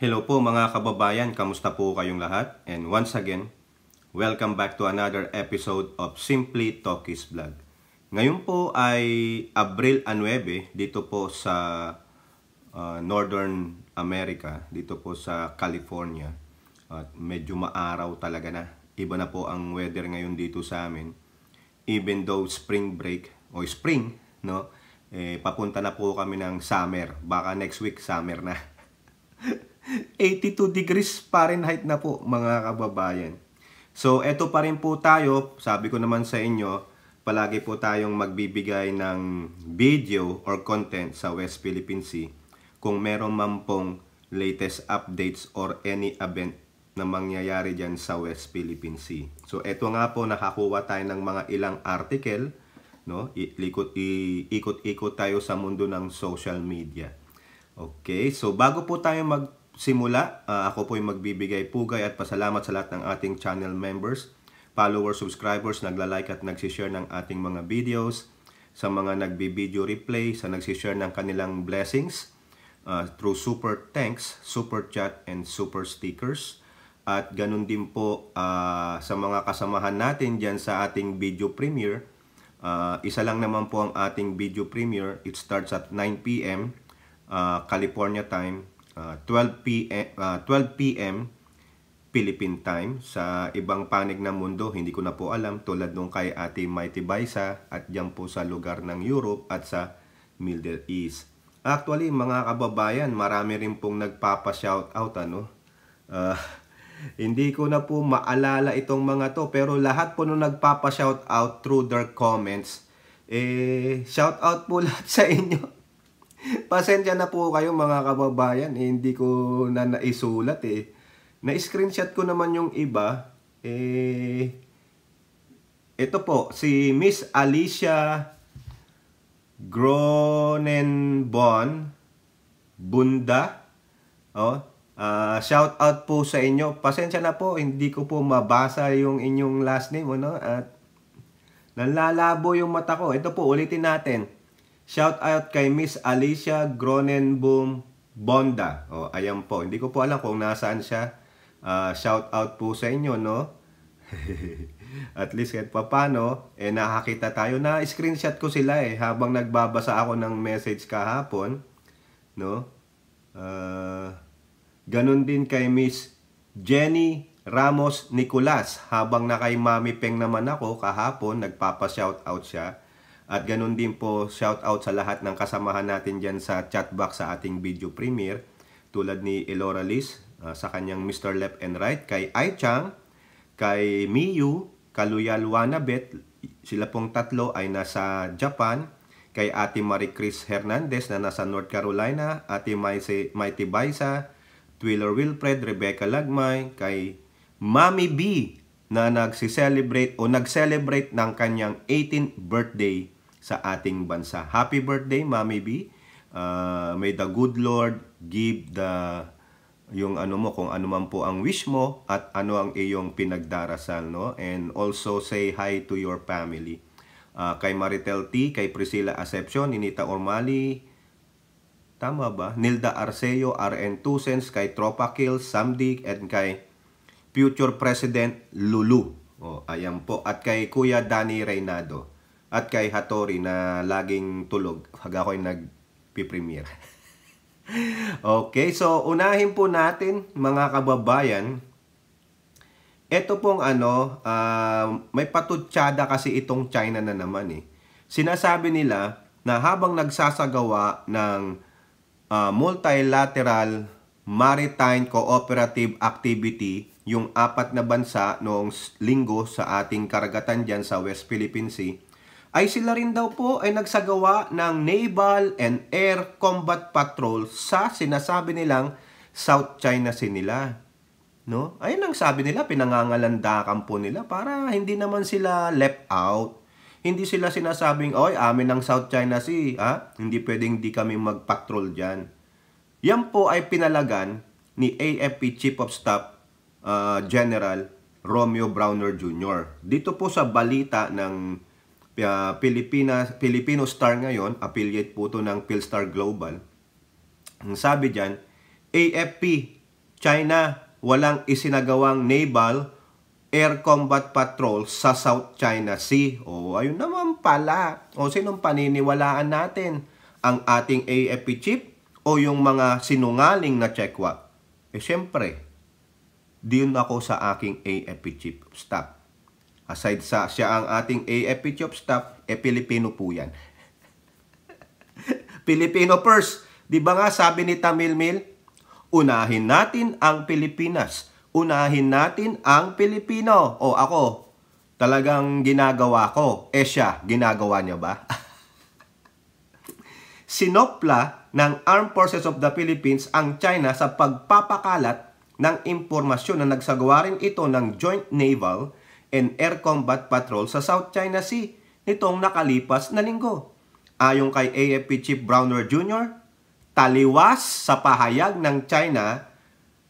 Hello po mga kababayan, kamusta po kayong lahat? And once again, welcome back to another episode of Simply Talkies Vlog. Ngayon po ay Abril 9 dito po sa Northern America, dito po sa California. At medyo maaraw talaga na. Iba na po ang weather ngayon dito sa amin. Even though spring break o spring, no? Papunta na po kami ng summer. Baka next week summer na. 82 degrees Fahrenheit na po mga kababayan. So eto pa rin po tayo, sabi ko naman sa inyo, palagi po tayong magbibigay ng video or content sa West Philippine Sea kung meron man pong latest updates or any event na mangyayari dyan sa West Philippine Sea. So eto nga po, nakakuha tayo ng mga ilang article, no? Ikot-ikot tayo sa mundo ng social media. Okay, so bago po tayo magsimula, ako po yung magbibigay pugay at pasalamat sa lahat ng ating channel members, followers, subscribers, nagla-like at nagsishare ng ating mga videos, sa mga nagbi-video replay, sa nagsishare ng kanilang blessings through super thanks, super chat, and super stickers. At ganun din po sa mga kasamahan natin dyan sa ating video premiere. Isa lang naman po ang ating video premiere. It starts at 9 p.m. California time, 12 p.m. Philippine time. Sa ibang panig ng mundo, hindi ko na po alam, tulad nung kay Ate Mighty Baisa at dyan po sa lugar ng Europe at sa Middle East. Actually, mga kababayan, marami rin pong nagpapa-shoutout, ano? Hindi ko na po maalala itong mga to, pero lahat po nung nagpapa-shoutout through their comments, shoutout po lahat sa inyo. Pasensya na po kayo mga kababayan, hindi ko na naisulat Na-screenshot ko naman yung iba. Ito po, si Miss Alicia Gronenbon Bunda. Shout out po sa inyo. Pasensya na po, hindi ko po mabasa yung inyong last name, ano? At nalalabo yung mata ko. Ito po, ulitin natin. Shout out kay Miss Alicia Gronenboom Bonda. Ayan po. Hindi ko po alam kung nasaan siya. Shout out po sa inyo, no? At least kahit papano, nakakita tayo. Na screenshot ko sila habang nagbabasa ako ng message kahapon, no? Ganun din kay Miss Jenny Ramos Nicolas. Habang na kay Mami Peng naman ako kahapon, nagpapa-shout out siya. At ganun din po, shout out sa lahat ng kasamahan natin dyan sa chat box sa ating video premiere. Tulad ni Elora Liz, sa kanyang Mr. Left and Right, kay Ai Chang, kay Miyu, Kaluyal Wanabet, sila pong tatlo ay nasa Japan, kay Ate Marie Chris Hernandez na nasa North Carolina, Ate Mighty Baisa, Twiller Wilfred, Rebecca Lagmay, kay Mami B na nag-celebrate ng kanyang 18th birthday sa ating bansa. Happy birthday, Mami B. May the good Lord give yung ano mo, kung ano man po ang wish mo at ano ang iyong pinagdarasal, no? And also say hi to your family. Kay Maritel T, kay Priscilla Acepcion, Ninita Ormali, tama ba? Nilda Arceo, RN Tusens, kay Tropa Kills, Samdik, and kay Future President Lulu. Ayan po. At kay Kuya Danny Reynado. At kay Hattori na laging tulog pag ako'y nag-premiere. Okay, so unahin po natin mga kababayan. Ito pong may patutsada kasi itong China na naman Sinasabi nila na habang nagsasagawa ng multilateral maritime cooperative activity yung 4 na bansa noong linggo sa ating karagatan dyan sa West Philippine Sea, ay sila rin daw po ay nagsagawa ng naval and air combat patrol sa sinasabi nilang South China Sea nila. No? Ayun ang sabi nila, pinangangalandakan po nila para hindi naman sila left out. Hindi sila sinasabing, oy, amin ang South China Sea, hindi pwedeng di kami mag-patrol dyan. Yan po ay pinalagan ni AFP Chief of Staff General Romeo Browner Jr. Dito po sa balita ng Filipino Star ngayon, affiliate po to ng Philstar Global. Ang sabi dyan, AFP China, walang isinagawang naval air combat patrol sa South China Sea. O, ayun naman pala. O, sinong paniniwalaan natin? Ang ating AFP chief o yung mga sinungaling na Chekwa? Siyempre, diyon ako sa aking AFP chief of staff. Aside sa siya ang ating AFP chief of staff, Pilipino po yan. Filipino first. Di ba nga sabi ni Tamil Mil, unahin natin ang Pilipinas. Unahin natin ang Pilipino. O ako, talagang ginagawa ko. Siya, ginagawa niya ba? Sinopla ng Armed Forces of the Philippines ang China sa pagpapakalat ng impormasyon na nagsagawa rin ito ng Joint Naval and Air Combat Patrol sa South China Sea nitong nakalipas na linggo. Ayon kay AFP Chief Browner Jr., taliwas sa pahayag ng China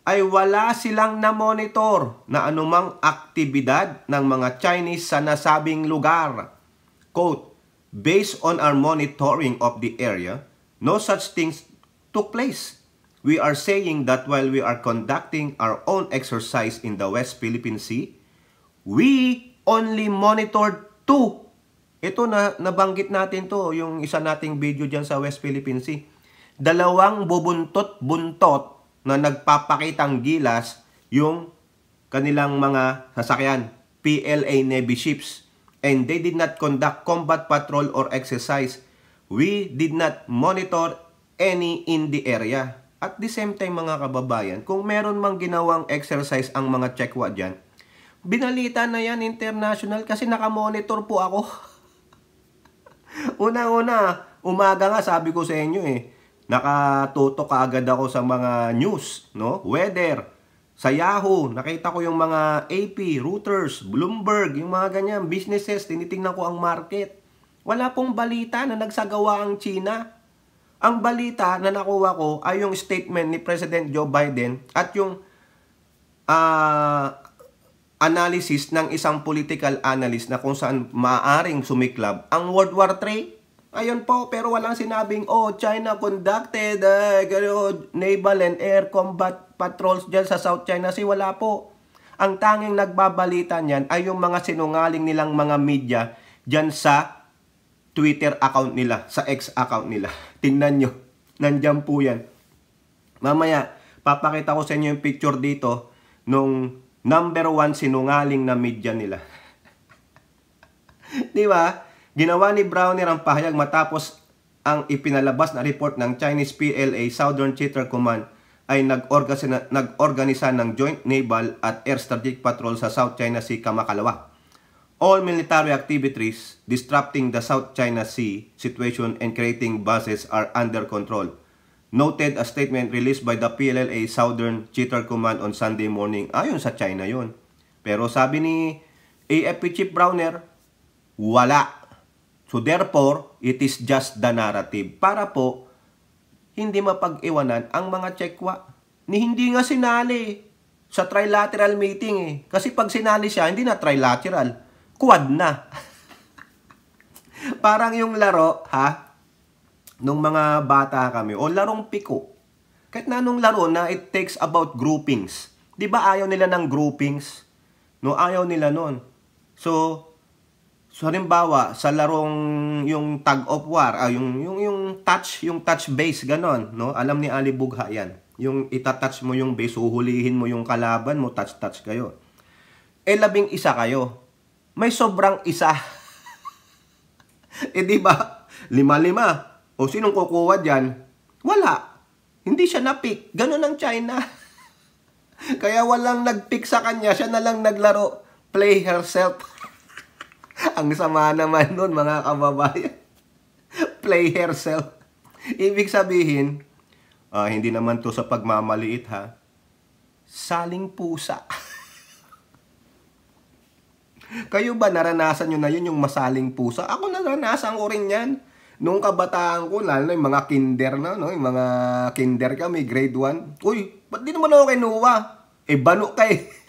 ay wala silang na-monitor na anumang aktibidad ng mga Chinese sa nasabing lugar. Quote, based on our monitoring of the area, no such things took place. We are saying that while we are conducting our own exercise in the West Philippine Sea, we only monitored 2. Ito na nabanggit natin to, yung isa nating video dyan sa West Philippine Sea. 2 bubuntot-buntot na nagpapakitang gilas yung kanilang mga sasakyan, PLA Navy ships. And they did not conduct combat patrol or exercise. We did not monitor any in the area. At the same time mga kababayan, kung meron mang ginawang exercise ang mga Chekwa dyan, binalita na yan international kasi nakamonitor po ako. Una-una, umaga nga sabi ko sa inyo nakatutok kaagad ako sa mga news, no? Weather, sa Yahoo, nakita ko yung mga AP, Reuters, Bloomberg, yung mga ganyan, businesses, tinitingnan ko ang market. Wala pong balita na nagsagawa ang China. Ang balita na nakuha ko ay yung statement ni President Joe Biden at yung analysis ng isang political analyst na kung saan maaaring sumiklab ang World War III. Ayun po, pero walang sinabing, China conducted naval and air combat patrols dyan sa South China Sea. Wala po. Ang tanging nagbabalita niyan ay yung mga sinungaling nilang mga media dyan sa Twitter account nila, sa X account nila. Tingnan nyo. Nandyan po yan. Mamaya, papakita ko sa inyo yung picture dito nung number 1 sinungaling na media nila. Di ba? Ginawa ni Browner ang pahayag matapos ang ipinalabas na report ng Chinese PLA Southern Theater Command ay nag-organisa ng Joint Naval at Air Strategic Patrol sa South China Sea kamakalawa. All military activities disrupting the South China Sea situation and creating bases are under control. Noted a statement released by the PLA Southern Theater Command on Sunday morning. Ayon sa China yon. Pero sabi ni AFP Chief Browner, wala. So therefore, it is just the narrative. Para po, hindi mapag-iwanan ang mga Chekwa. Hindi nga sinali sa trilateral meeting Kasi pag sinali siya, hindi na trilateral. Quad na. Parang yung laro, nung mga bata kami, o larong piko. Kahit na nung laro na it takes about groupings. Di ba ayaw nila ng groupings? No, ayaw nila nun. So halimbawa, sa larong yung tag of war, yung touch base, ganon, no? Alam ni Ali Bugha yan. Yung itatouch mo yung base, uhulihin mo yung kalaban mo, touch kayo. 11 kayo. May sobrang isa. Di ba? 5. O sinong kukuha dyan? Wala. Hindi siya na-pick. Ganon ang China. Kaya walang nag-pick sa kanya, siya na lang naglaro. Play herself. Ang sama naman nun mga kababayan. Play herself. Ibig sabihin, hindi naman to sa pagmamaliit saling pusa. Kayo ba naranasan nyo na yun yung masaling pusa? Ako naranasan ko rin yan. Nung kabataan ko, lalo na yung mga kinder na, no? Yung mga kinder kami, grade 1. Uy, ba't di naman ako kinuha? Bano kay.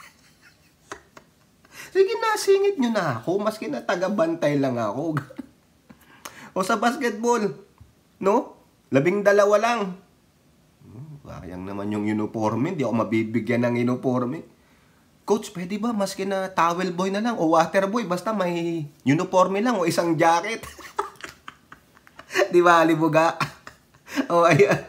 Sige na, singit nyo na ako. Maski na taga-bantay lang ako. O sa basketball, no? 12 lang. Sayang naman yung uniforme, hindi ako mabibigyan ng uniforme. Coach, pwede ba maski na towel boy na lang o water boy, basta may uniforme lang o isang jacket. Di ba, Alibuga? O, ayan.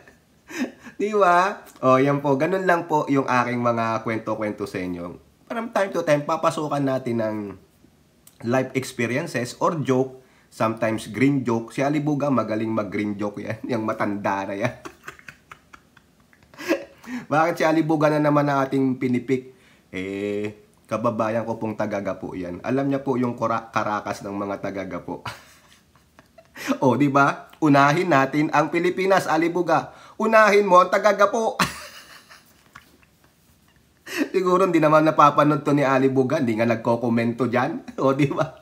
Di ba? O, yan po. Ganun lang po yung aking mga kwento-kwento sa inyo. Parang time to time, papasukan natin ng life experiences or joke. Sometimes green joke. Si Alibuga, magaling mag-green joke yan. Yung matanda na yan. Bakit si Alibuga na naman ang ating pinipik? Kababayan ko pong tagagapo yan. Alam niya po yung karakas ng mga tagagapo. O, di ba? Unahin natin ang Pilipinas, Alibuga. Unahin mo ang tagagapo. Siguro hindi naman napapanood to ni Alibuga. Hindi nga nagko-komento dyan. O, di ba?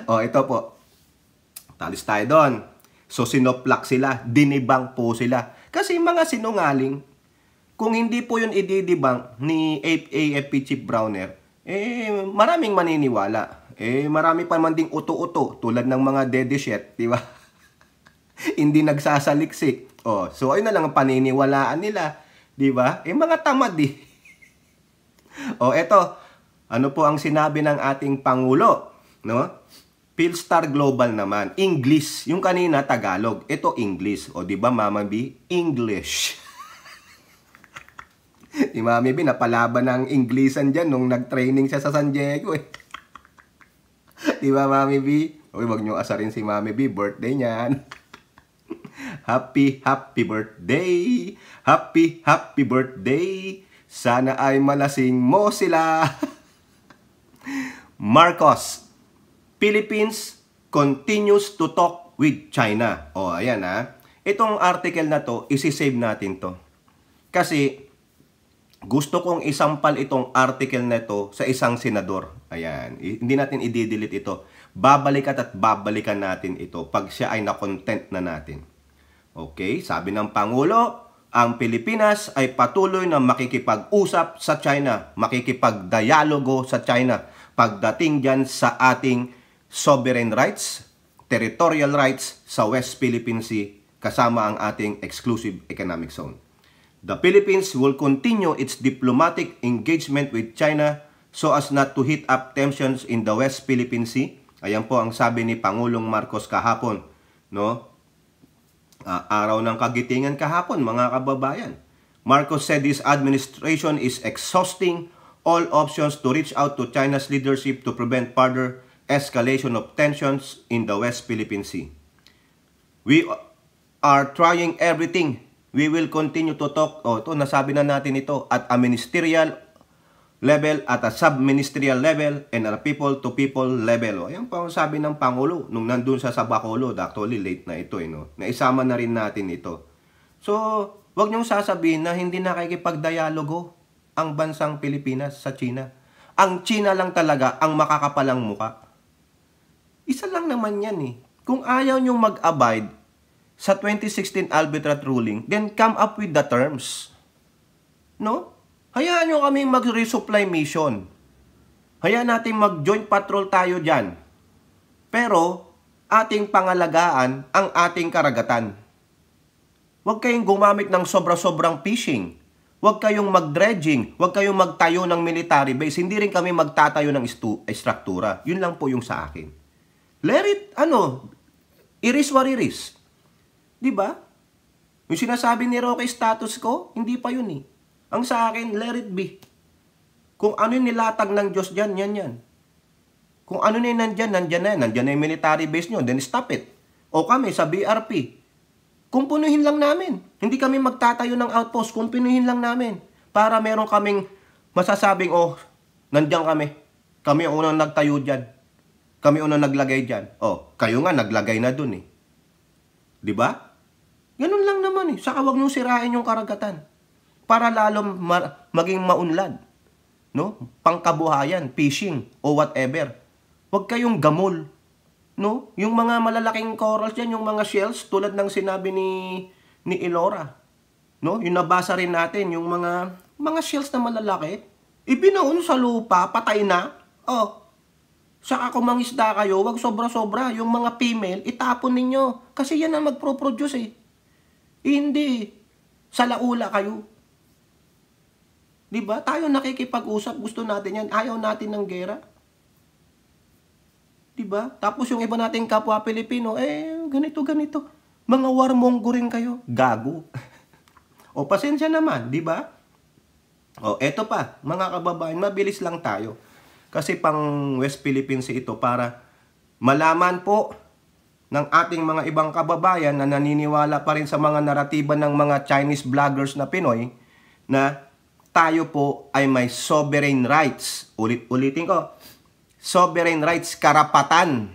O, ito po. Talis tayo doon. So, sinoplak sila. Dinibang po sila. Kasi mga sinungaling, kung hindi po yun ididibang ni AFP Chief Browner, maraming maniniwala. Marami pa man ding uto-uto tulad ng mga dedeshet, di ba? Hindi nagsasaliksik. Oh, so ayun na lang ang paniniwalaan nila, di ba? Mga tamad eh. Oh, eto. Ano po ang sinabi ng ating Pangulo, no? Philstar Global naman, English. Yung kanina Tagalog, ito English. O di ba, Mama B? English. Si Mami B, napalaban ng Inglesan dyan nung nag-training siya sa San Diego eh. Di ba, Mami B? Uy, wag nyo asarin si Mami B, birthday niyan. Happy birthday! Happy birthday! Sana ay malasing mo sila! Marcos, Philippines continues to talk with China. O, ayan ha. Itong article na to, isi-save natin to. Kasi, gusto kong isampal itong article na to sa isang senador. Ayan. Hindi natin i-delete ito. Babalikan at babalikan natin ito pag siya ay na-content na natin. Okay? Sabi ng Pangulo, ang Pilipinas ay patuloy na makikipag-usap sa China, makikipag-dialogo sa China pagdating dyan sa ating sovereign rights, territorial rights sa West Philippine Sea kasama ang ating exclusive economic zone. The Philippines will continue its diplomatic engagement with China so as not to heat up tensions in the West Philippine Sea. Ayan po ang sabi ni Pangulong Marcos kahapon, no? Araw ng kagitingan kahapon, mga kababayan. Marcos said his administration is exhausting all options to reach out to China's leadership to prevent further escalation of tensions in the West Philippine Sea. We are trying everything. We will continue to talk, ito, nasabi na natin ito, at a ministerial level, at a sub-ministerial level, and a people-to-people level. Ayan pa ang sabi ng Pangulo nung nandun sa Bacolod. Actually, late na ito. Naisama na rin natin ito. So, wag niyong sasabihin na hindi nakikipagdialogo ang bansang Pilipinas sa China. Ang China lang talaga ang makakapalang muka. Isa lang naman yan eh. Kung ayaw niyong mag-abide sa 2016 Arbitrat ruling, then come up with the terms. No? Hayaan nyo kami mag-resupply mission. Hayaan natin mag-joint patrol tayo dyan. Pero, ating pangalagaan ang ating karagatan. Huwag kayong gumamit ng sobra-sobrang fishing. Huwag kayong mag-dredging. Huwag kayong magtayo ng military base. Hindi rin kami magtatayo ng struktura. Yun lang po yung sa akin. Let it, iris what iris. Diba? Yung sinasabi ni Roque status ko, hindi pa yun eh. Ang sa akin, let it be. Kung ano yung nilatag ng Diyos dyan, yan. Kung ano na yung nandyan na yan. Nandyan na yung military base nyo, then stop it. O kami sa BRP, kumpunuhin lang namin. Hindi kami magtatayo ng outpost, kumpunuhin lang namin. Para meron kaming masasabing, nandyan kami. Kami ang unang nagtayo dyan. Kami unang naglagay dyan. Kayo nga naglagay na dun eh. Diba? Ganun lang naman eh. Saka wag nung sirain yung karagatan. Para lalong maging maunlad. No? Pangkabuhayan, fishing, o whatever. Wag kayong gamol. No? Yung mga malalaking corals dyan, yung mga shells, tulad ng sinabi ni Elora. No? Yung nabasa rin natin, yung mga shells na malalaki, ibinaon sa lupa, patay na. Saka kung mangisda kayo, wag sobra-sobra. Yung mga female, itapon ninyo. Kasi yan ang magpro-produce eh. Hindi. Sa laula kayo. Diba? Tayo nakikipag-usap, gusto natin yan. Ayaw natin ng gera. Diba? Tapos yung iba nating kapwa Pilipino, ganito. Mga warmonggo rin kayo. Gago. O, pasensya naman, diba? O, eto pa, mga kababayan, mabilis lang tayo. Kasi pang West Philippines ito para malaman po ng ating mga ibang kababayan na naniniwala pa rin sa mga naratiba ng mga Chinese vloggers na Pinoy na tayo po ay may sovereign rights. Ulitin ko, sovereign rights, karapatan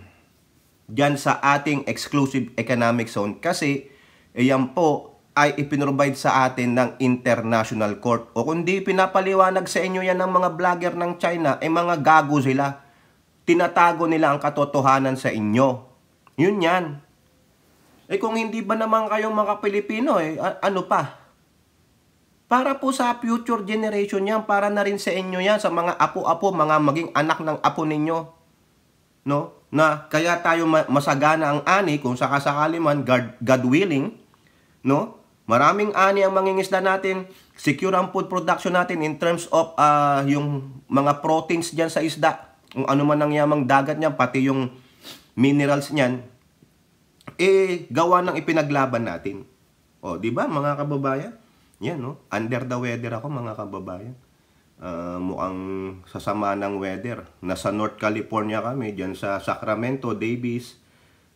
dyan sa ating exclusive economic zone kasi yan po ay ipinrovide sa atin ng international court. O kundi pinapaliwanag sa inyo yan ng mga vlogger ng China, mga gago sila. Tinatago nila ang katotohanan sa inyo. Yun yan. Kung hindi ba naman kayong mga Pilipino, ano pa? Para po sa future generation yan, para na rin sa inyo yan, sa mga apo-apo, mga maging anak ng apo ninyo. No? Na kaya tayo masagana ang ani, kung sakasakali man, God willing, no? Maraming ani ang mangingisda natin, secure ang food production natin in terms of yung mga proteins dyan sa isda. Kung ano man ang yamang dagat niyan, pati yung minerals niyan, gawa ng ipinaglaban natin. O, di ba mga kababayan? Yan, no? Under the weather ako, mga kababayan. Mukhang sasama ng weather. Nasa North California kami, dyan sa Sacramento, Davis.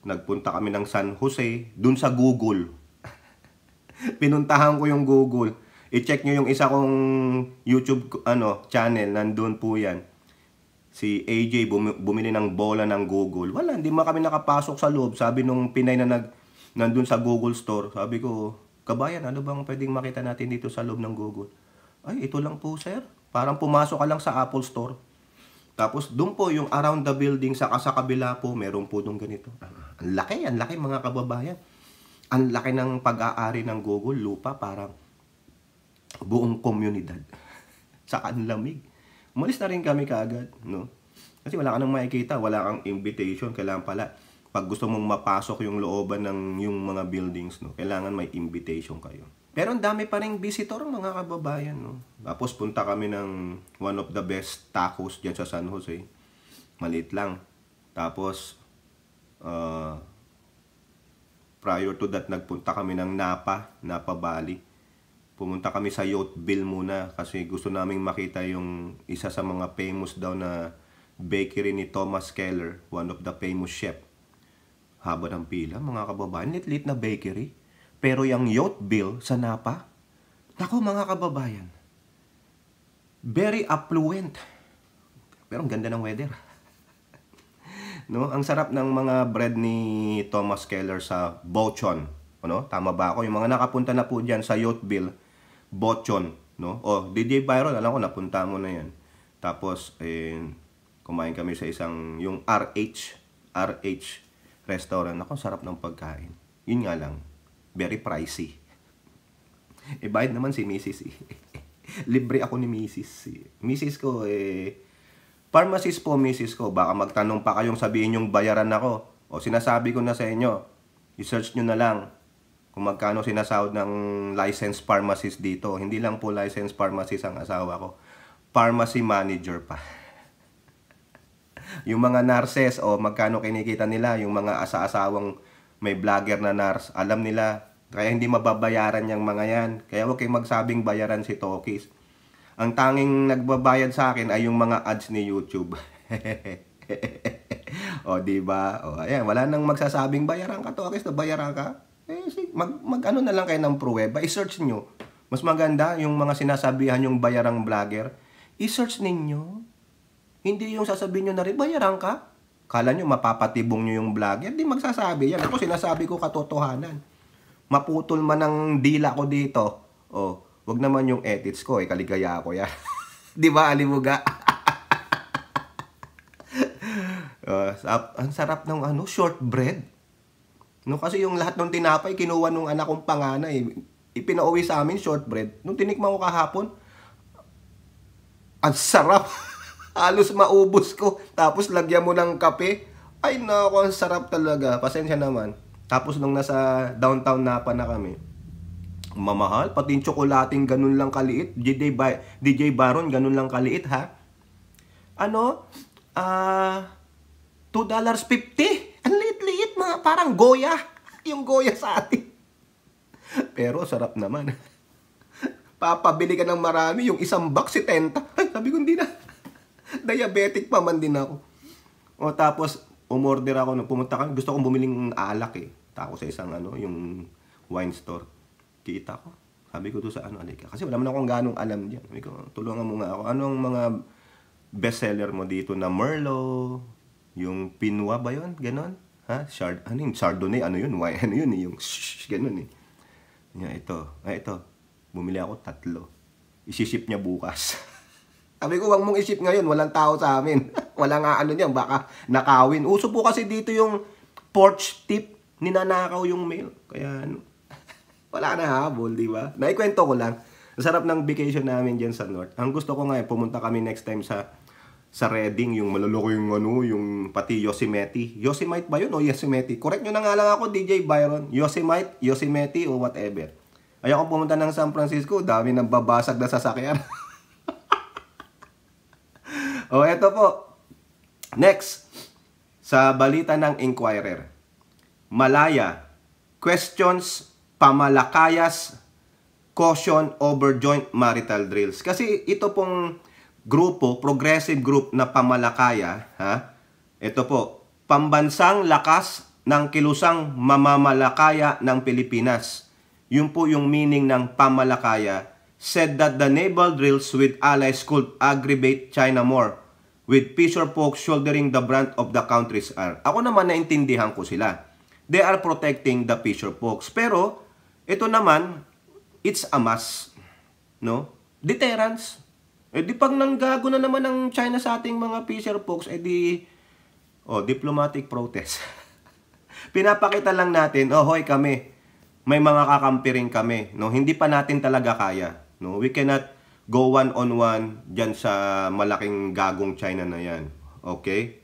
Nagpunta kami ng San Jose, dun sa Google. Pinuntahan ko yung Google. I-check nyo yung isa kong YouTube channel. Nandun po yan. Si AJ bumili ng bola ng Google. Wala, hindi man kami nakapasok sa loob. Sabi nung Pinay na nandun sa Google Store. Sabi ko, kabayan, ano bang pwedeng makita natin dito sa loob ng Google? Ay, ito lang po, sir. Parang pumasok ka lang sa Apple Store. Tapos dun po yung around the building, sa kabila po, meron po dun ganito. Ang laki mga kababayan. Ang laki ng pag-aari ng Google, lupa, parang buong komunidad. Saka ang lamig. Umalis na rin kami kaagad, no? Kasi wala ka nang makikita, wala kang invitation. Kailangan pala, pag gusto mong mapasok yung looban ng yung mga buildings, no? Kailangan may invitation kayo. Pero ang dami pa rin visitor, mga kababayan, no? Tapos punta kami ng one of the best tacos dyan sa San Jose. Maliit lang. Tapos, prior to that, nagpunta kami ng Napa Bali. Pumunta kami sa Yoatville muna kasi gusto naming makita yung isa sa mga famous daw na bakery ni Thomas Keller, one of the famous chef. Haba ng pila, mga kababayan, lit-lit na bakery. Pero yung Yoatville sa Napa, naku mga kababayan, very affluent. Pero ang ganda ng weather. No, ang sarap ng mga bread ni Thomas Keller sa Bochon, no? Tama ba ako? Yung mga nakapunta na po diyan sa Yoatville, Bochon, no? DJ Byron, alam ko napunta mo na 'yan. Tapos kumain kami sa isang yung RH restaurant. Ako, sarap ng pagkain. Yun nga lang, very pricey. Bayad naman si Mrs. Libre ako ni Mrs. Mrs. ko pharmacist po, Mrs. ko. Baka magtanong pa kayong sabihin yung bayaran ako. O sinasabi ko na sa inyo, i-search nyo na lang kung magkano sinasahod ng licensed pharmacist dito. Hindi lang po licensed pharmacist ang asawa ko. Pharmacy manager pa. Yung mga nurses, magkano kinikita nila, yung mga asa-asawang may vlogger na nurse, alam nila. Kaya hindi mababayaran yung mga yan. Kaya huwag kayong magsabing bayaran si Tokis. Ang tanging nagbabayad sa akin ay yung mga ads ni YouTube. Diba? Ayan, wala nang magsasabing bayaran ka, Tokis, na bayaran ka. Mag-ano na lang kayo ng pruweba, i-search nyo. Mas maganda yung mga sinasabihan yung bayarang vlogger, i-search ninyo. Hindi yung sasabihin nyo na rin, bayaran ka. Kala nyo mapapatibong nyo yung vlogger, di magsasabi yan. Ako sinasabi ko katotohanan. Maputol man ang dila ko dito, wag naman yung edits ko, kaligaya ako yan. Di ba, alimuga? Ang sarap ng shortbread. No, kasi yung lahat ng tinapay, kinuha nung anak kong panganay. Ipinauwi sa amin, shortbread. Nung tinikman ko kahapon, ang sarap. Halos maubos ko. Tapos lagyan mo ng kape. Ay nako, ang sarap talaga. Pasensya naman. Tapos nung nasa downtown Napa na kami, mamahal. Pati yung tsokolating ganun lang kaliit. DJ Baron, ganun lang kaliit, ha? Ano? $2.50. Ang liit-liit, mga parang Goya. Yung Goya sa atin. Pero sarap naman. Papabili ka ng marami, yung isang box, 70. Ay, sabi ko, hindi na. Diabetic pa man din ako. O tapos, umorder ako, nung pumunta ka, gusto kong bumiling alak eh. Tako sa isang yung wine store. Kita ko. Sabi ko doon sa alika. Kasi wala man akong ganong alam diyan. Sabi ko, tulungan mo nga ako. Anong mga bestseller mo dito na Merlot, yung Pinot ba yun? Ganon? Ha? Chardonnay, ano yun? Wine, ano yun? Yung ganon eh. Ito. Ito. Bumili ako 3. Isiship niya bukas. Sabi ko, wag mong iship ngayon. Walang tao sa amin. Wala nga niyan. Baka nakawin. Uso po kasi dito yung porch tip. Ninanakaw yung mail. Kaya wala na habol, di ba? Naikwento ko lang. Ang sarap ng vacation namin dyan sa North. Ang gusto ko nga pumunta kami next time sa Reading, yung maluloko yung pati Yosemite. Yosemite ba yun o Yosemite? Correct nyo na nga lang ako, DJ Byron. Yosemite o whatever. Ayaw ko pumunta ng San Francisco, dami nang babasag na sasakyan. O, eto po. Next, sa balita ng Inquirer. Malaya, questions, pamalakayas, caution over joint marital drills. Kasi ito pong grupo, progressive group na pamalakaya, ha? Ito po, pambansang lakas ng kilusang mamamalakaya ng Pilipinas. Yun po yung meaning ng pamalakaya. Said that the naval drills with allies could aggravate China more, with fisher folks shouldering the brunt of the country's ire. Ako naman naintindihan ko sila. They are protecting the fisher folks. Pero, ito naman, it's a must. No? Deterrence. Di pag nanggago na naman ng China sa ating mga fisher folks, diplomatic protest. Pinapakita lang natin, hoy kami, may mga kakampi rin kami. No? Hindi pa natin talaga kaya. No? We cannot go one-on-one dyan sa malaking gagong China na yan. Okay?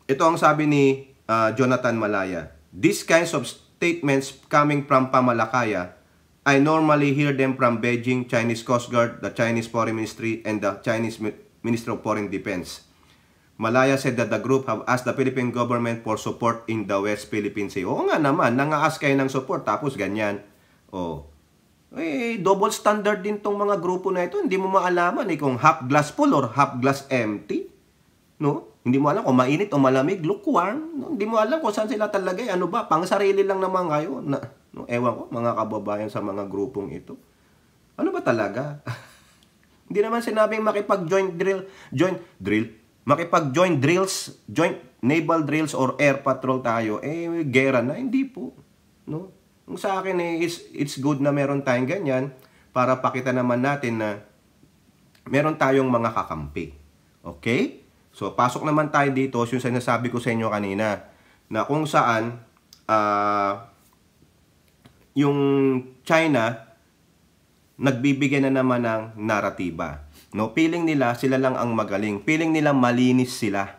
Ito ang sabi ni Jonathan Malaya. These kinds of statements coming from pamalakaya, I normally hear them from Beijing, Chinese Coast Guard, the Chinese Foreign Ministry, and the Chinese Ministry of Foreign Defense. Malaya said that the group have asked the Philippine government for support in the West Philippine Sea. Oo nga naman, nang-ask kayo ng support, tapos ganyan. Double standard din tong mga grupo na ito. Hindi mo maalaman kung half glass full or half glass empty. No? Hindi mo alam kung mainit o malamig, lukewarm. No? Hindi mo alam kung saan sila talaga. Ano ba? Pang sarili lang naman ngayon. Ewan ko, mga kababayan sa mga grupong ito. Ano ba talaga? Hindi naman sinabing makipag-joint drills, joint naval drills or air patrol tayo, gera na. Hindi po. No? Kung sa akin, it's good na meron tayong ganyan para pakita naman natin na meron tayong mga kakampi. Okay? So, pasok naman tayo dito, yung sinasabi ko sa inyo kanina, na kung saan, yung China, nagbibigay na naman ng naratiba. No? Feeling nila, sila lang ang magaling. Feeling nila, malinis sila.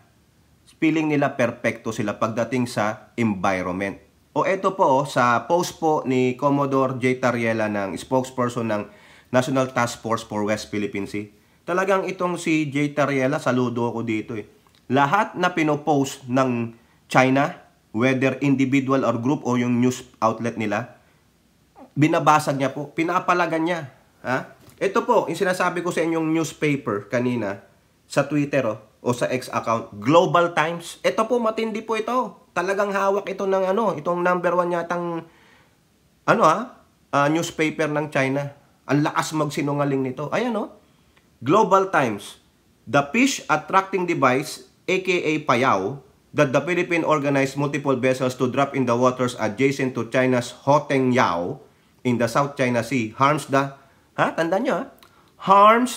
Feeling nila, perfecto sila pagdating sa environment. Eto po, sa post po ni Commodore J. Tariela ng spokesperson ng National Task Force for West Philippine Sea. Talagang itong si J. Tariela, saludo ako dito Lahat na pinopost ng China, whether individual or group o yung news outlet nila, binabasag niya po, pinapalagan niya. Ha? Ito po, yung sinasabi ko sa inyong newspaper kanina, sa Twitter o sa X account, Global Times. Ito po, matindi po ito. Talagang hawak ito ng itong number 1 yatang newspaper ng China. Ang lakas magsinungaling nito. Ayan Global Times. The fish attracting device, aka Payao, that the Philippines organized multiple vessels to drop in the waters adjacent to China's Hoteng Yao in the South China Sea harms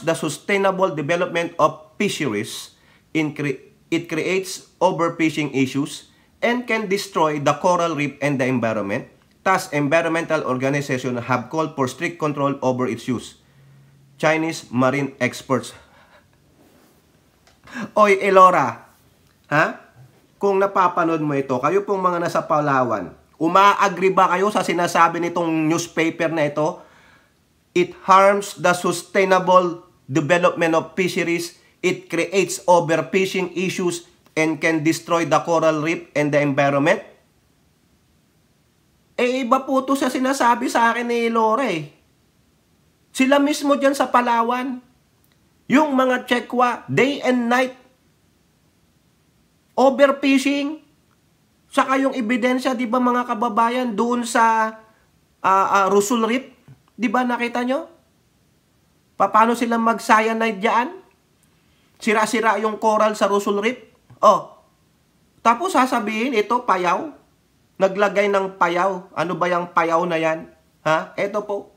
the sustainable development of fisheries. It creates overfishing issues and can destroy the coral reef and the environment. Thus, environmental organizations have called for strict control over its use. Chinese marine experts. Oy, Elora, ha? Kung napapanood mo ito, kayo pong mga nasa Palawan, Umaagri ba kayo sa sinasabi nitong newspaper na ito? It harms the sustainable development of fisheries. It creates overfishing issues and can destroy the coral reef and the environment. Iba po ito sa sinasabi sa akin ni Lore. Sila mismo dyan sa Palawan. Yung mga Chekwa, day and night, overfishing. Saka yung ebidensya, di ba mga kababayan, doon sa Rusul Reef, di ba nakita nyo? Paano sila mag-cyanide dyan? Sira-sira yung coral sa Rusul Reef. Tapos sasabihin, ito payaw. Naglagay ng payaw. Ano ba yung payaw na yan? Ito po.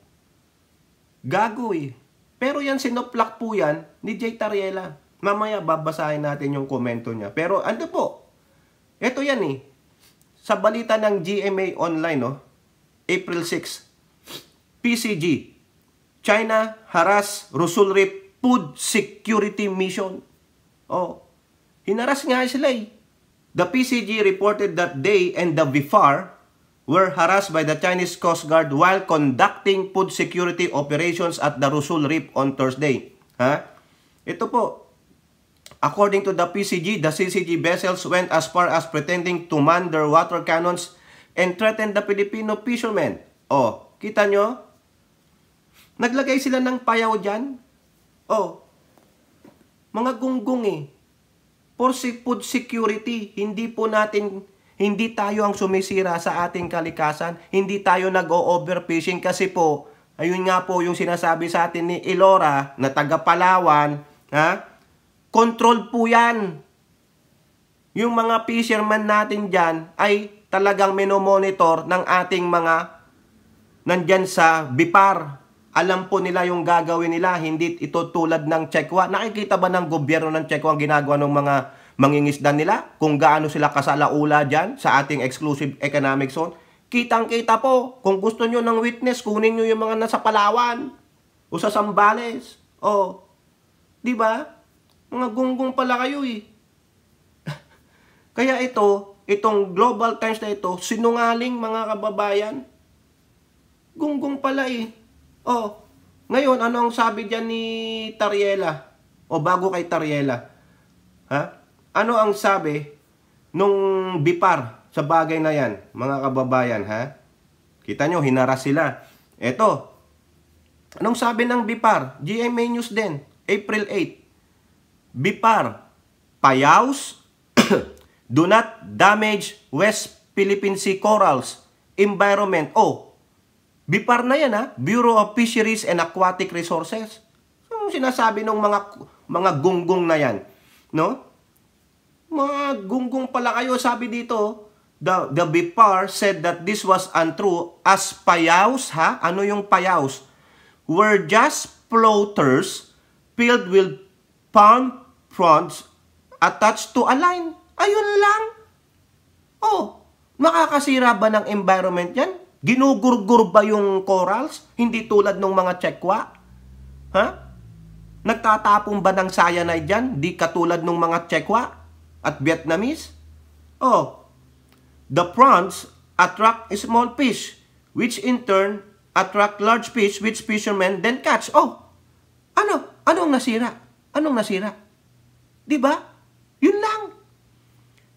Gago eh. Pero yan, sinoplak po yan ni Jay Tariela. Mamaya babasahin natin yung komento niya. Pero ano po? Ito yan eh. Sa balita ng GMA Online, April 6, PCG, China harass Rusul Reef Food Security Mission. Hinaras nga sila eh. The PCG reported that they and the BIFAR were harassed by the Chinese Coast Guard while conducting food security operations at the Rusul Reef on Thursday. Ito po. According to the PCG, the CCG vessels went as far as pretending to man their water cannons and threaten the Filipino fishermen. Kita nyo? Naglagay sila ng payaw dyan. Mga gunggong eh. For food security, hindi tayo ang sumisira sa ating kalikasan. Hindi tayo nag-overfishing kasi po, ayun nga po yung sinasabi sa atin ni Ilora na taga Palawan, control po yan. Yung mga fisherman natin dyan ay talagang minomonitor ng ating mga nandyan sa BIFAR. Alam po nila yung gagawin nila, hindi ito tulad ng Chekwa. Nakikita ba ng gobyerno ng Chekwa ang ginagawa ng mga mangingisda nila? Kung gaano sila kasalaula dyan sa ating exclusive economic zone? Kitang-kita po. Kung gusto nyo ng witness, kunin nyo yung mga nasa Palawan o sa Zambales. Di ba? Mga gunggong pala kayo eh. Kaya itong Global Times na ito, sinungaling mga kababayan. Gunggong pala eh. Ngayon, ano ang sabi dyan ni Tariela? Bago kay Tariela. Ano ang sabi nung BIFAR sa bagay na yan, mga kababayan, Kita nyo, hinaras sila. Eto, anong sabi ng BIFAR? GMA News din, April 8. BIFAR, payaws do not damage West Philippine Sea corals, environment. BIFAR na yan Bureau of Fisheries and Aquatic Resources. Yung sinasabi ng mga gunggong na yan, no? Mga gunggong pala kayo, sabi dito, the BIFAR said that this was untrue as payaws, Ano yung payaws? Were just floaters filled with palm fronds attached to a line. Ayun lang. Makakasira ba ng environment yan? Ginugurgur ba yung corals? Hindi tulad ng mga Chekwa? Nagtatapong ba ng cyanide dyan? Di katulad ng mga Chekwa at Vietnamese? The prawns attract small fish, which in turn attract large fish which fishermen then catch. Anong nasira? Anong nasira? Diba? Yun lang.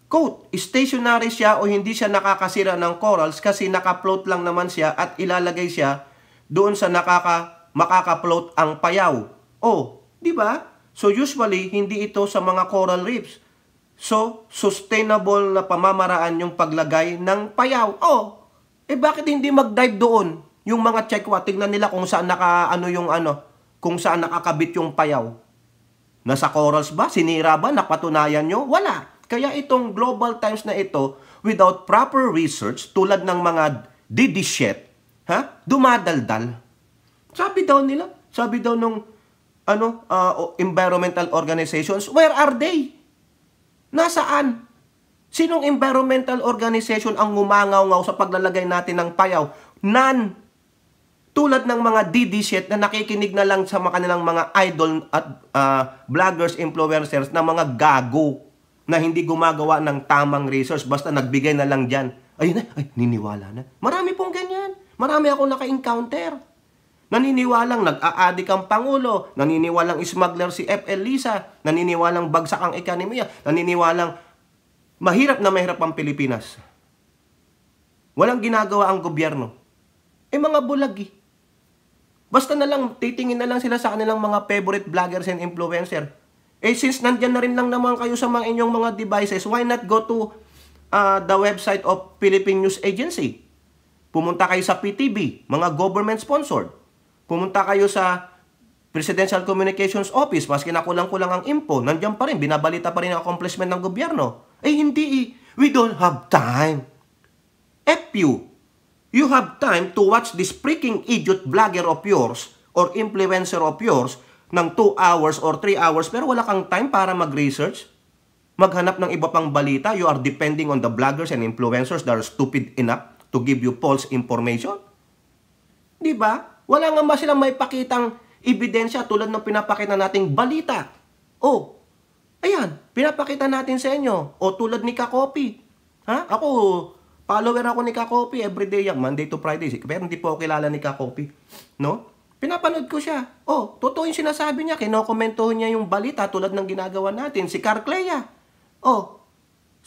Quote, stationary siya o hindi siya nakakasira ng corals kasi naka-float lang naman siya at ilalagay siya doon sa makaka-float ang payaw. Di ba? So usually, hindi ito sa mga coral reefs. So, sustainable na pamamaraan yung paglagay ng payaw. Bakit hindi mag-dive doon? Yung mga Chekwa, tignan nila kung saan kung saan nakakabit yung payaw. Nasa corals ba? Sinira ba? Napatunayan nyo? Wala. Kaya itong Global Times na ito, without proper research, tulad ng mga didishit, dumadaldal. Sabi daw nung environmental organizations, where are they? Nasaan? Sinong environmental organization ang ngumangaw-ngaw sa paglalagay natin ng payaw? None. Tulad ng mga didishit na nakikinig na lang sa kanilang mga idol at vloggers, influencers na mga gago na hindi gumagawa ng tamang research, basta nagbigay na lang dyan. Ayun na, ay, niniwala na. Marami pong ganyan. Marami akong naka-encounter. Naniniwalang nag-a-addict ang Pangulo, naniniwalang smuggler si F.L. Lisa, naniniwalang bagsak ang ekonomiya, naniniwalang mahirap na mahirap ang Pilipinas. Walang ginagawa ang gobyerno. Mga bulag eh. Basta na lang, titingin na lang sila sa kanilang mga favorite vloggers and influencer. Since nandyan na rin lang naman kayo sa mga inyong mga devices, why not go to the website of Philippine News Agency? Pumunta kayo sa PTV, mga government-sponsored. Pumunta kayo sa Presidential Communications Office, mas kinakulang-kulang ang info, nandiyan pa rin, binabalita pa rin ang accomplishment ng gobyerno. Hindi eh. We don't have time. F you. You have time to watch this freaking idiot vlogger of yours or influencer of yours ng 2 hours or 3 hours pero wala kang time para mag-research, maghanap ng iba pang balita. You are depending on the vloggers and influencers that are stupid enough to give you false information. Di ba? Wala nga ba silang may pakitang ebidensya tulad ng pinapakita nating balita? Ayan, pinapakita natin sa inyo. Tulad ni Kakopi. Ako, follower ako ni Kakopi everyday yan, Monday to Friday. Pero hindi po ako kilala ni Kakopi. No? Pinapanood ko siya. Totoo yung sinasabi niya. Kinokomentohan niya yung balita tulad ng ginagawa natin. Si Carclea.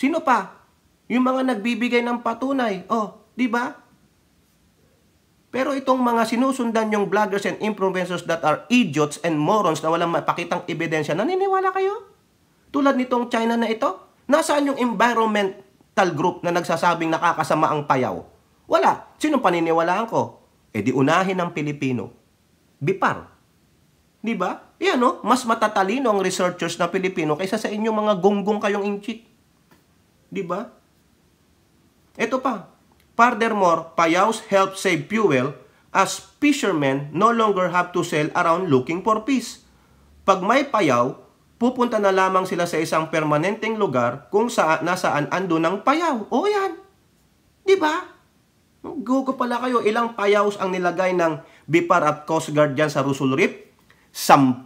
Sino pa? Yung mga nagbibigay ng patunay. Di ba? Pero itong mga sinusundan yung vloggers and influencers that are idiots and morons na walang mapakitang ebidensya, naniniwala kayo? Tulad nitong China na ito? Nasaan yung environmental group na nagsasabing nakakasama ang payaw? Wala. Sinong paniniwalaan ko? Di unahin ng Pilipino. Bipar. Di ba? Yan mas matatalino ang researchers na Pilipino kaysa sa inyong mga gonggong kayong inchik. Di ba? Ito pa. Furthermore, payaws help save fuel as fishermen no longer have to sail around looking for fish. Pag may payaw, pupunta na lamang sila sa isang permanenteng lugar kung nasaan ando ng payaw. Yan. Di ba? Gugo pala kayo, ilang payaws ang nilagay ng BIPAR at Coast Guard dyan sa Rusul Reef? 10.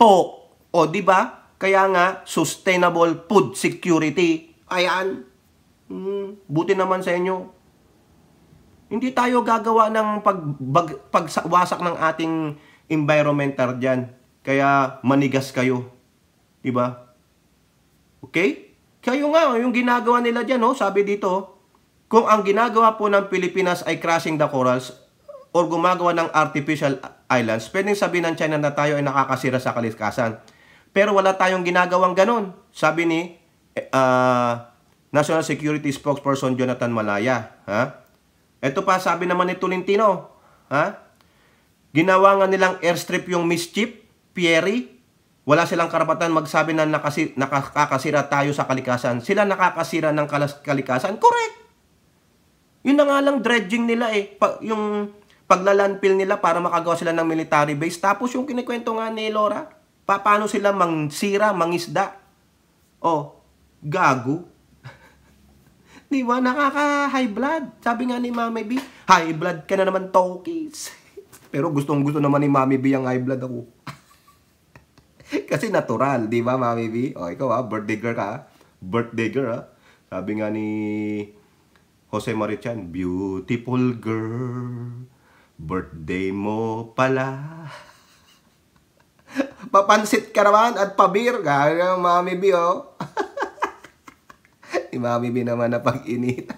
Di ba? Kaya nga, sustainable food security. Ayan. Buti naman sa inyo. Hindi tayo gagawa ng pagwasak ng ating environmental dyan. Kaya manigas kayo. Diba? Okay? Kayo nga, yung ginagawa nila dyan, sabi dito, kung ang ginagawa po ng Pilipinas ay crashing the corals or gumagawa ng artificial islands, pwedeng sabihin ng China na tayo ay nakakasira sa kalikasan. Pero wala tayong ginagawang ganon. Sabi ni National Security Spokesperson Jonathan Malaya. Ito pa, sabi naman ni Tolentino, ginawa nga nilang airstrip yung Mischief, Pierre, wala silang karapatan magsabi na nakakasira tayo sa kalikasan. Sila nakakasira ng kalikasan. Correct! Yun na nga lang dredging nila yung paglalandfill nila para makagawa sila ng military base. Tapos yung kinikwento nga ni Laura, paano sila mangsira, mangisda? Gago. Diba? Nakaka-high blood. Sabi nga ni Mami B, high blood ka na naman, Tokis. Pero gustong-gusto naman ni Mami B ang high blood ako. Kasi natural, di ba, Mami B? Ikaw birthday girl ka. Birthday girl, Sabi nga ni Jose Marichan, beautiful girl, birthday mo pala. Papansit ka naman at pabir. Kaya Mami B, Si Mami B naman na pag-inita.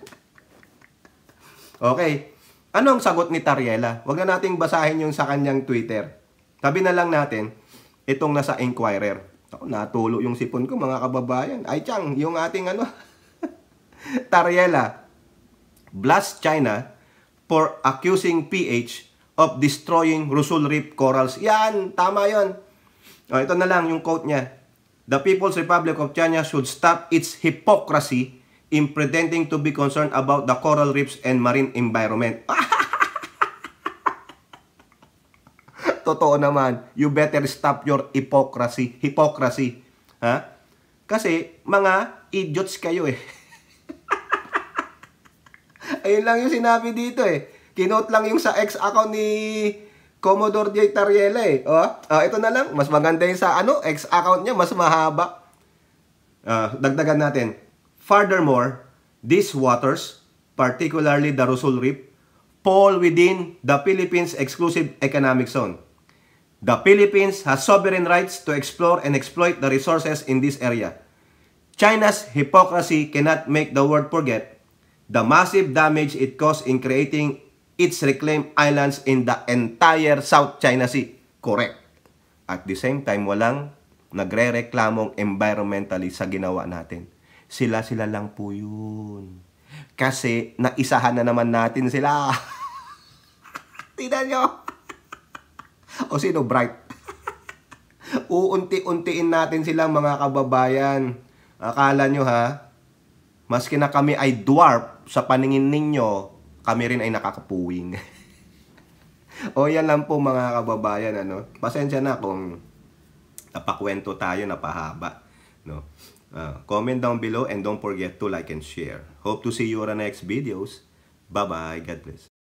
Okay. Anong sagot ni Tariela? Huwag na nating basahin yung sa kanyang Twitter. Sabi na lang natin, itong nasa Inquirer. Natulo yung sipon ko, mga kababayan. Ay, Chang, yung ating Tariela, blast China for accusing PH of destroying Rusul Reef corals. Yan, tama yon. Ito na lang yung quote niya. The People's Republic of China should stop its hypocrisy in pretending to be concerned about the coral reefs and marine environment. Totoo naman. You better stop your hypocrisy. Kasi mga idiots kayo Ayun lang yung sinabi dito Kinote lang yung sa ex-account ni Commodore J. Tariela ito na lang. Mas maganda yung sa ex-account niya. Mas mahaba. Dagdagan natin. Furthermore, these waters particularly the Russell Rift, fall within the Philippines Exclusive Economic Zone. The Philippines has sovereign rights to explore and exploit the resources in this area. China's hypocrisy cannot make the world forget the massive damage it caused in creating its reclaimed islands in the entire South China Sea. Correct. At the same time, walang nagre-reklamong environmentally sa ginawa natin. Sila-sila lang po yun. Kasi naisahan na naman natin sila. Tingnan nyo. O sino bright? Uunti-untiin natin silang mga kababayan. Akala nyo ha, maski na kami ay dwarf sa paningin ninyo, kami rin ay nakakapuwing. O yan lang po mga kababayan, ano. Pasensya na kung napakwento tayo, napahaba, no. Comment down below and don't forget to like and share. Hope to see you on the next videos. Bye-bye. God bless.